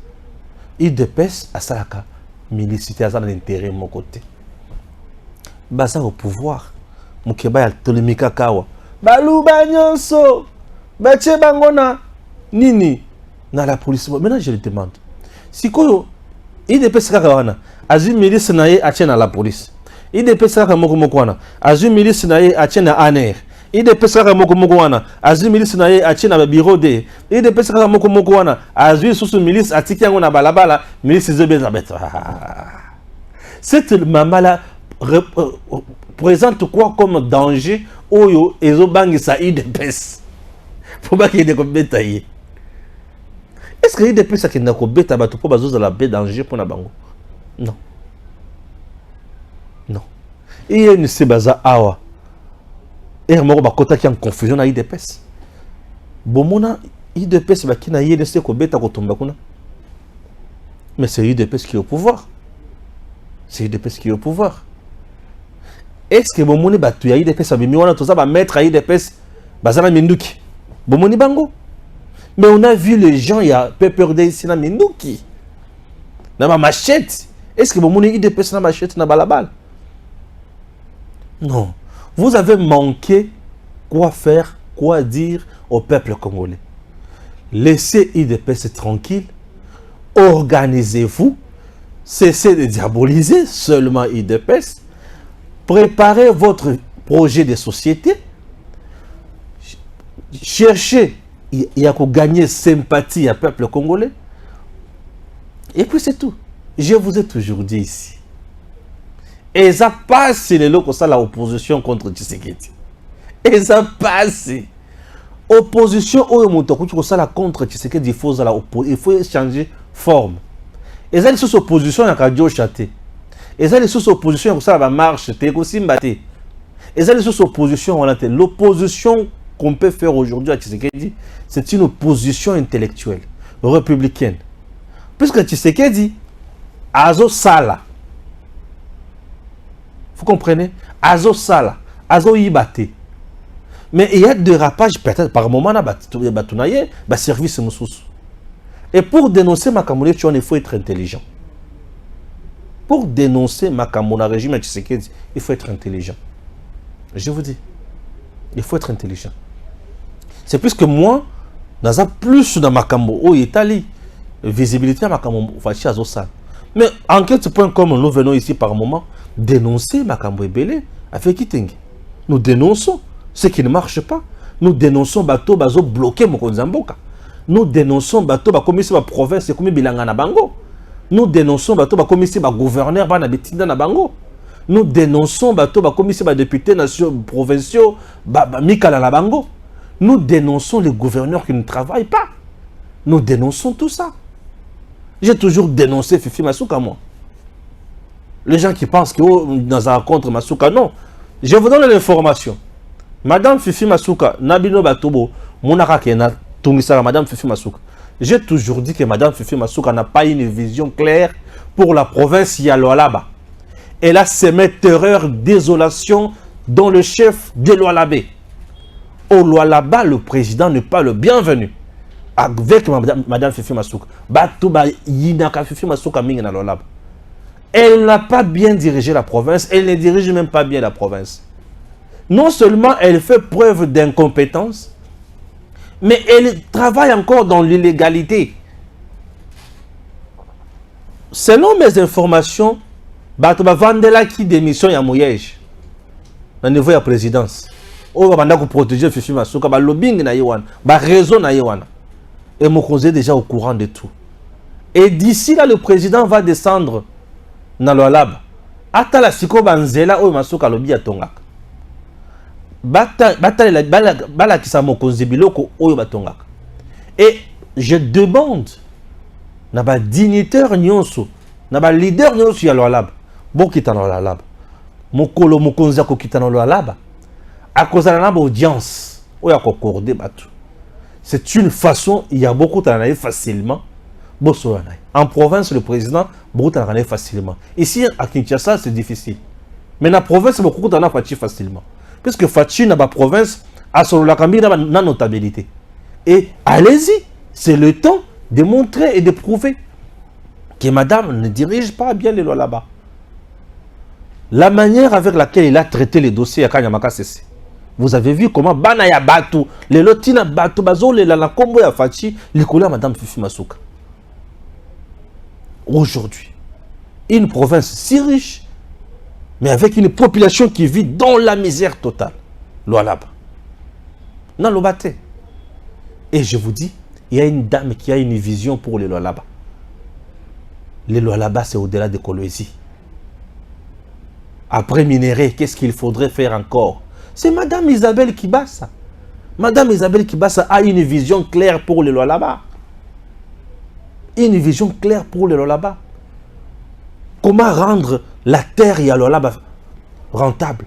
IDPS, à Salaka, milicité, à l'intérêt de mon côté. Baza au pouvoir. Mukeba ya Tolemika Kawa. Baluba nyonso. Bache bangona. Nini. Na la police. Maintenant, je le demande. Si quoi, IDPS kaka azu milice na ye ache na la police. IDPS kaka moko wana. Azu milice na ye ache na ANR. IDPS kaka moko wana. Azu milice na ye ache na bureau de. IDPS kaka moko wana. Azu susu milice atiki yango na balabala. Milice zobeza beto. Cette maman là présente quoi comme danger oyo ezobangisa IDPS pour pas qu'il y ait des bêtaillés. Est-ce que IDPS a qui n'a pas bêta bateau pour bazoza la baie danger pour na bango? Non. Non. Et il ne sait baza awa. Et moko bakota qui en confusion na IDPS. Bomona IDPS ba qui na yé ne sait ko bêta ko tomba kuna. Mais c'est IDPS qui est au pouvoir. C'est IDPS qui est au pouvoir. Est-ce que bomoni batu ya IDPS abimi wana toza ba mettre à IDPS bazana minduki? Bomoni bango. Mais on a vu les gens, il y a peur ici na minduki. Na ma machette. Est-ce que bomoni IDPS na machette na balabal? Non. Vous avez manqué quoi faire, quoi dire au peuple congolais. Laissez IDPS tranquille. Organisez-vous. Cessez de diaboliser seulement IDPS. Préparez votre projet de société. Cherchez à gagner sympathie à peuple congolais. Et puis c'est tout. Je vous ai toujours dit ici. Et ça passe les locaux, ça l'opposition contre Tshisekedi. Et ça passe. Opposition contre Tshisekedi, il faut changer forme. Et ça, les oppositions, il y a radio chaté. Et ça, les oppositions, ça va marcher. Et ça, les oppositions, l'opposition qu'on peut faire aujourd'hui à Tshisekedi, c'est une opposition intellectuelle, républicaine. Puisque Tshisekedi, Azo Sala. Vous comprenez? Azo Sala, Azo Ibate. Mais il y a des rapages, peut-être par moment, il service Moussous. Et pour dénoncer Makamune, il faut être intelligent. Pour dénoncer Makamune, régime Tshisekedi, il faut être intelligent. Je vous dis, il faut être intelligent. C'est plus que moi, dans un plus dans Makambo, au Italie, visibilité à Makambo, Fachi Azosal. Mais enquête point comme nous venons ici par moment, dénoncer Makambo Ebele avec Kitenge. Nous dénonçons ce qui ne marche pas. Nous dénonçons bateau bazo bloqué Mokonzamboka. Nous dénonçons bateau ba commissaire ba province comme bilanga na bango. Nous dénonçons bateau ba commissaire ba gouverneur ba na betinda na bango. Nous dénonçons bateau ba commissaire ba député nationaux provinciaux ba mikala na bango. Nous dénonçons les gouverneurs qui ne travaillent pas. Nous dénonçons tout ça. J'ai toujours dénoncé Fifi Masuka, moi. Les gens qui pensent que dans un contre Masuka, non. Je vous donne l'information. Madame Fifi Masuka, Nabino Batobo, Monaka Kena, Tungisara, Madame Fifi Masuka. J'ai toujours dit que Madame Fifi Masuka n'a pas une vision claire pour la province Yaloalaba. Elle a semé terreur, désolation dans le chef de Lualabé. Au Lualaba, le président n'est pas le bienvenu. Avec Madame Fifi Masuka. Elle n'a pas bien dirigé la province, elle ne dirige même pas bien la province. Non seulement elle fait preuve d'incompétence, mais elle travaille encore dans l'illégalité. Selon mes informations, Vandela qui démission à Mouyej, au niveau de la présidence, on va protéger Fifi Masuka, le lobbying na Yewan, le réseau na Yewan. Et Mokonze est déjà au courant de tout. Et d'ici là, le président va descendre dans le lab. Atala siko banzela o Masuka lobi atongaka. Bala kisa Mokonze biloko oyo batongaka. Et je demande na ba dignitaire nyonso, na ba leader nyonso ya le lab, bo kita na le lab. Mokolo Mokonze ko kita na le lab. A cause na ba audience oyo akokorde batu. C'est une façon, il y a beaucoup de facilement. En province, le président, beaucoup de facilement. Ici, à Kinshasa, c'est difficile. Mais dans la province, beaucoup de facilement. Puisque Fachi, dans la province, à son la notabilité. Et allez-y, c'est le temps de montrer et de prouver que madame ne dirige pas bien les lois là-bas. La manière avec laquelle il a traité les dossiers à Kanyamaka Sese. Vous avez vu comment Banaya Batu, les lotina Batu, Bazo, les la combo ya Fachi, les couleurs madame Fifi Masuka. Aujourd'hui, une province si riche, mais avec une population qui vit dans la misère totale. Loa là-bas. Non, l'obate. Et je vous dis, il y a une dame qui a une vision pour les lois là-bas. Les lois là-bas, c'est au-delà de Kolwezi. Après minerai, qu'est-ce qu'il faudrait faire encore? C'est Madame Isabelle Kibasa. Madame Isabelle Kibasa a une vision claire pour les lois là-bas. Une vision claire pour les lois là-bas. Comment rendre la terre et la là-bas rentable?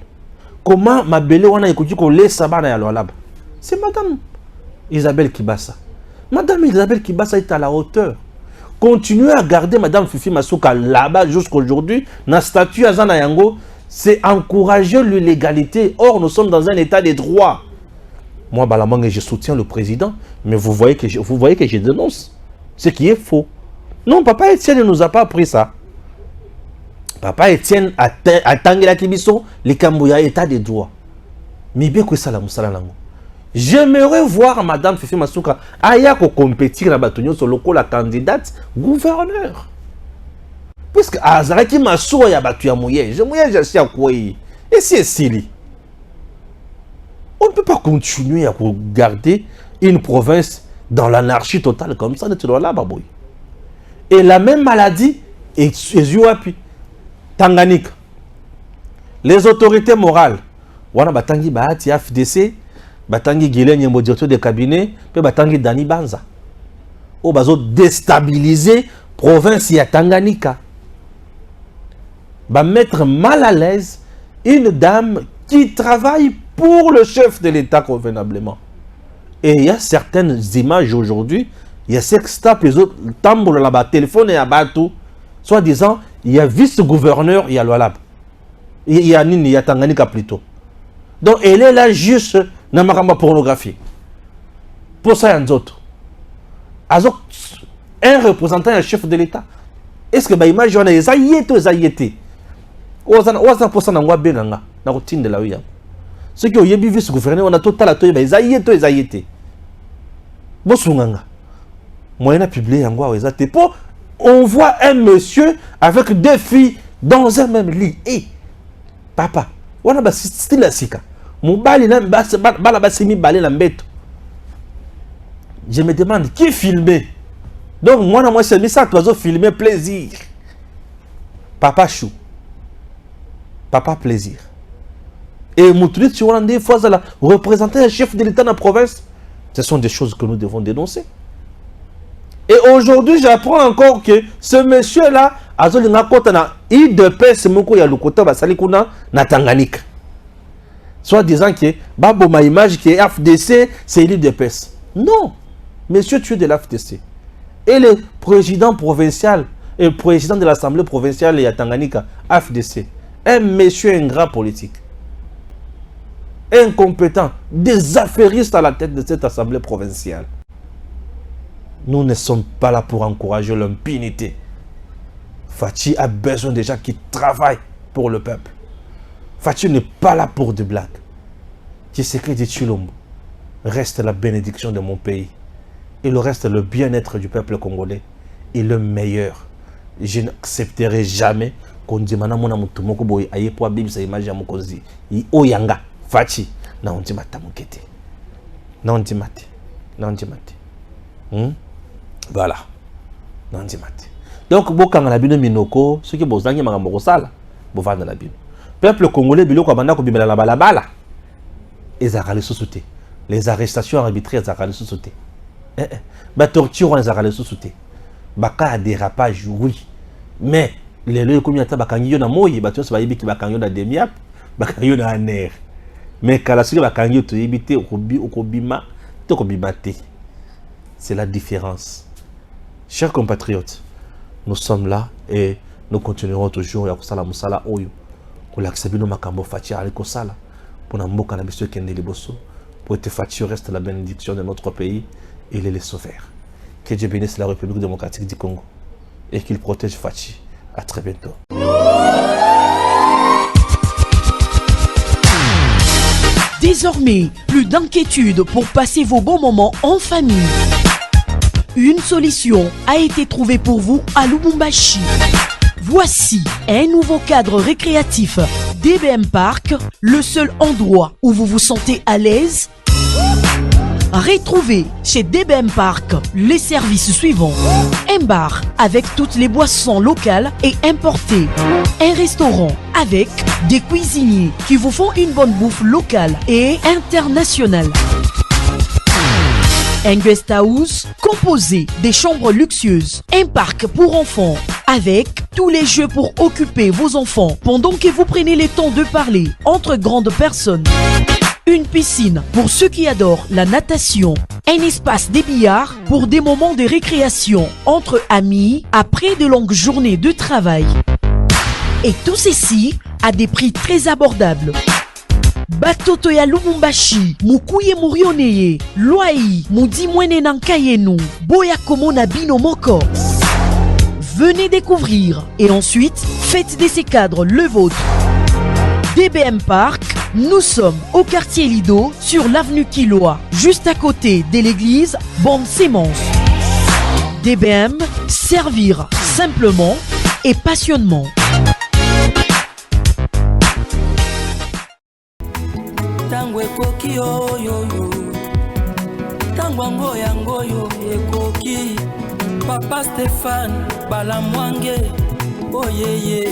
Comment ma belle wana écoute qu'on laisse ça na la là-bas? C'est Madame Isabelle Kibasa. Madame Isabelle Kibasa est à la hauteur. Continuez à garder Madame Fifi Masuka là-bas jusqu'aujourd'hui. Na statut Azana Yango, c'est encourager l'illégalité. Or, nous sommes dans un état de droit. Moi, Balamang, je soutiens le président, mais vous voyez que je dénonce. Ce qui est faux. Non, Papa Etienne ne nous a pas appris ça. Papa Etienne a Tanguela Kibiso, les Kambouya, état de droit. Mais bien que ça, la Moussala Lango. J'aimerais voir Madame Fifi Masuka ayako compétir na batonyo sur le la candidate gouverneur. Puisque Azaraki Masuka ya batu ya mouye, je mouye j'ai à quoi. Et c'est Sili. On ne peut pas continuer à garder une province dans l'anarchie totale comme ça, là, baboui. Et la même maladie est Yuapi, Tanganyika. Les autorités morales, wana batangi baati FDC, batangi Guilén Nyembo directeur de cabinet, puis batangi Dani Banza. O bazo déstabiliser province ya Tanganyika. Ba mettre mal à l'aise une dame qui travaille pour le chef de l'État convenablement. Et il y a certaines images aujourd'hui, il y a sextape, les autres tambour là-bas, téléphone et abatou, soit disant, il y a vice-gouverneur, il y a Lualab. Il y a Nini, il y a Tanganyika plutôt. Donc elle est là juste dans ma pornographie. Pour ça, il y a d'autres. Un représentant, un chef de l'État. Est-ce que bah image on a les aïetés Oza pour ça n'angwa benanga na routine de la ouya. Ceux qui ont yebi vice-gouverneur on a total à toi bah les aïetés. Bosunganga. Moyen publié angwa ezate pour on voit un monsieur avec deux filles dans un même lit. Et papa, on a ba style la sika. Mobali na bala basimi balé la mbête. Je me demande qui filmait. Donc moi c'est mis ça toi filmer plaisir. Papa chou. Papa plaisir. Et Moutoulit, tu vois, des fois, représenter un chef de l'État dans la province, ce sont des choses que nous devons dénoncer. Et aujourd'hui, j'apprends encore que ce monsieur-là, il dépêche ce moko ya lukota basalikuna na Tanganyika. Soit disant que babo ma image qui est FDC, c'est il dépêche. Non, monsieur, tu es de l'FDC. Et le président provincial et le président de l'Assemblée provinciale à Tanganyika, FDC. Un monsieur ingrat politique, incompétent, des affairistes à la tête de cette assemblée provinciale. Nous ne sommes pas là pour encourager l'impunité. Fachi a besoin de gens qui travaillent pour le peuple. Fachi n'est pas là pour des blagues. Tshisekedi Tshilombo reste la bénédiction de mon pays. Il reste le bien-être du peuple congolais et le meilleur. Je n'accepterai jamais qu'on dit mana mona mutu moko boy aye po bibisa image ya mokozi oyanga fachi na on dit mata mokete na on dit mate voilà na on dit mate donc bokanga la bino minoko ce qui bozangi makambo ko sala bovanda la bino peuple congolais biloko banda ko bimela la balabala ezaka les sous-souté les arrestations arbitraires ezaka les sous-souté ba torture ezaka les sous-souté ba cas dérapage oui mais les lois comme yata bakangiyo na moyi batos ba yibiki bakangiyo na demiap bakangiyo na aner mais kala siki bakangiyo to yibite okobima to kobimate. C'est la différence. Chers compatriotes, nous sommes là et nous continuerons toujours ya kusala musala oyo ko laksabi no makambo fachi ali ko sala pona mboka na biso kende liboso Poète Fachi reste la bénédiction de notre pays. Il est le sauveur. Que Dieu bénisse la République démocratique du Congo et qu'il protège Fachi. À très bientôt. Désormais, plus d'inquiétude pour passer vos bons moments en famille. Une solution a été trouvée pour vous à Lubumbashi. Voici un nouveau cadre récréatif, DBM Park, le seul endroit où vous vous sentez à l'aise. Retrouvez chez DBM Park les services suivants. Un bar avec toutes les boissons locales et importées. Un restaurant avec des cuisiniers qui vous font une bonne bouffe locale et internationale. Un guest house composé des chambres luxueuses. Un parc pour enfants avec tous les jeux pour occuper vos enfants pendant que vous prenez le temps de parler entre grandes personnes. Une piscine pour ceux qui adorent la natation. Un espace des billards pour des moments de récréation entre amis après de longues journées de travail. Et tout ceci à des prix très abordables. Batoto ya Lubumbashi, mukuye murioneye, loai, mudi mwene nankayenu, boya komona bino moko. Venez découvrir et ensuite faites de ces cadres le vôtre. DBM Park, nous sommes au quartier Lido sur l'avenue Killoa, juste à côté de l'église Bonne-Sémence. DBM, servir simplement et passionnément. Tango ekoki oyoyo Tango ngoyo ekoki Papa Stéphane Balamwange Oyeye